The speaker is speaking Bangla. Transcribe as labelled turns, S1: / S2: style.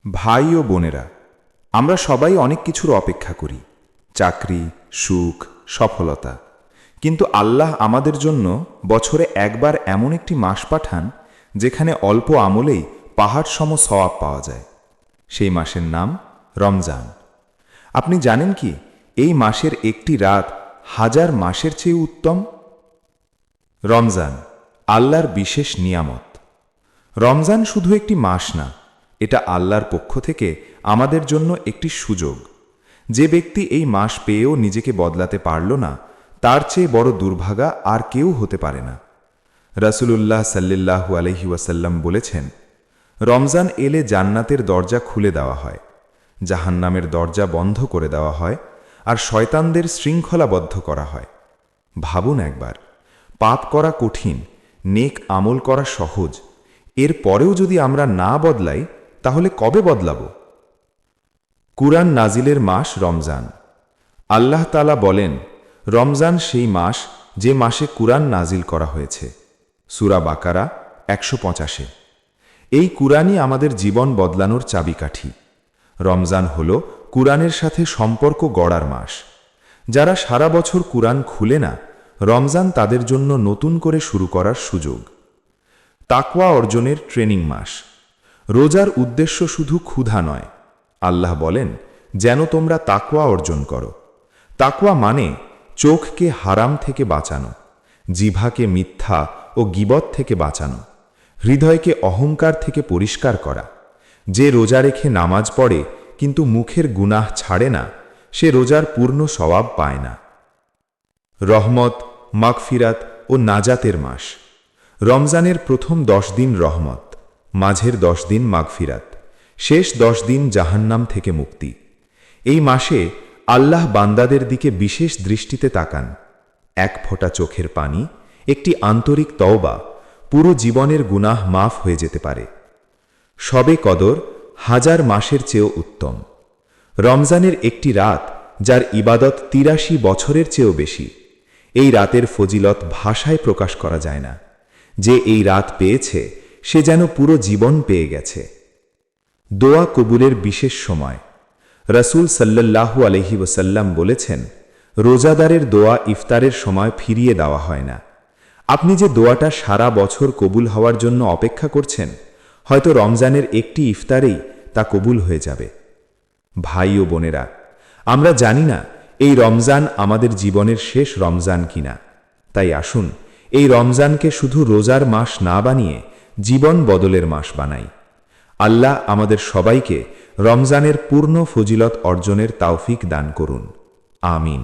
S1: ভাই ও বোনেরা, আমরা সবাই অনেক কিছুর অপেক্ষা করি, চাকরি, সুখ, সফলতা। কিন্তু আল্লাহ আমাদের জন্য বছরে একবার এমন একটি মাস পাঠান যেখানে অল্প আমলেই পাহাড় সম সওয়াব পাওয়া যায়। সেই মাসের নাম রমজান। আপনি জানেন কি এই মাসের একটি রাত 1000 মাসের চেয়ে উত্তম? রমজান আল্লাহর বিশেষ নিয়ামত। রমজান শুধু একটি মাস না, এটা আল্লাহর পক্ষ থেকে আমাদের জন্য একটি সুযোগ। যে ব্যক্তি এই মাস পেয়েও নিজেকে বদলাতে পারল না, তার চেয়ে বড় দুর্ভাগা আর কেউ হতে পারে না। রাসূলুল্লাহ সাল্লাল্লাহু আলাইহি ওয়াসাল্লাম বলেছেন, রমজান এলে জান্নাতের দরজা খুলে দেওয়া হয়, জাহান্নামের দরজা বন্ধ করে দেওয়া হয়, আর শয়তানদের শৃঙ্খলাবদ্ধ করা হয়। ভাবুন একবার, পাপ করা কঠিন, নেক আমল করা সহজ, এর পরেও যদি আমরা না বদলাই তাহলে কবে বদলাবো? কুরআন নাজিলের মাস রমজান। আল্লাহ তাআলা বলেন, রমজান সেই মাস যে মাসে কুরআন নাজিল করা হয়েছে। সূরা বাকারা 185। এই কুরআনই আমাদের জীবন বদলানোর চাবিকাঠি। রমজান হল কুরআনের সাথে সম্পর্ক গড়ার মাস। যারা সারা বছর কুরআন খুলে না, রমজান তাদের জন্য নতুন করে শুরু করার সুযোগ। তাকওয়া অর্জনের ট্রেনিং মাস। রোজার উদ্দেশ্য শুধু ক্ষুধা নয়। আল্লাহ বলেন, যেন তোমরা তাকওয়া অর্জন করো। তাকওয়া মানে চোখকে হারাম থেকে বাঁচানো, জিহ্বাকে মিথ্যা ও গীবত থেকে বাঁচানো, হৃদয়কে অহংকার থেকে পরিষ্কার করা। যে রোজা রেখে নামাজ পড়ে কিন্তু মুখের গুনাহ ছাড়ে না, সে রোজার পূর্ণ সওয়াব পায় না। রহমত, মাগফিরাত ও নাজাতের মাস। রমজানের প্রথম 10 দিন রহমত, মাঝের 10 দিন মাগফিরাত, শেষ 10 দিন জাহান্নাম থেকে মুক্তি। এই মাসে আল্লাহ বান্দাদের দিকে বিশেষ দৃষ্টিতে তাকান। এক ফোঁটা চোখের পানি, একটি আন্তরিক তওবা, পুরো জীবনের গুনাহ মাফ হয়ে যেতে পারে। শবে কদর 1000 মাসের চেয়েও উত্তম। রমজানের একটি রাত যার ইবাদত 83 বছরের চেয়েও বেশি। এই রাতের ফজিলত ভাষায় প্রকাশ করা যায় না। যে এই রাত পেয়েছে সে যেন পুরো জীবন পেয়ে গেছে। দোয়া কবুলের বিশেষ সময়। রাসূল সাল্লাল্লাহু আলাইহি ওয়াসাল্লাম বলেছেন, রোজাদারের দোয়া ইফতারের সময় ফিরিয়ে দেওয়া হয় না। আপনি যে দোয়াটা সারা বছর কবুল হওয়ার জন্য অপেক্ষা করছেন, হয়তো রমজানের একটি ইফতারেই তা কবুল হয়ে যাবে। ভাই ও বোনেরা, আমরা জানি না এই রমজান আমাদের জীবনের শেষ রমজান কিনা। তাই আসুন এই রমজানকে শুধু রোজার মাস না বানিয়ে জীবন বদলের মাস বানাই। আল্লাহ আমাদের সবাইকে রমজানের পূর্ণ ফজিলত অর্জনের তৌফিক দান করুন। আমিন।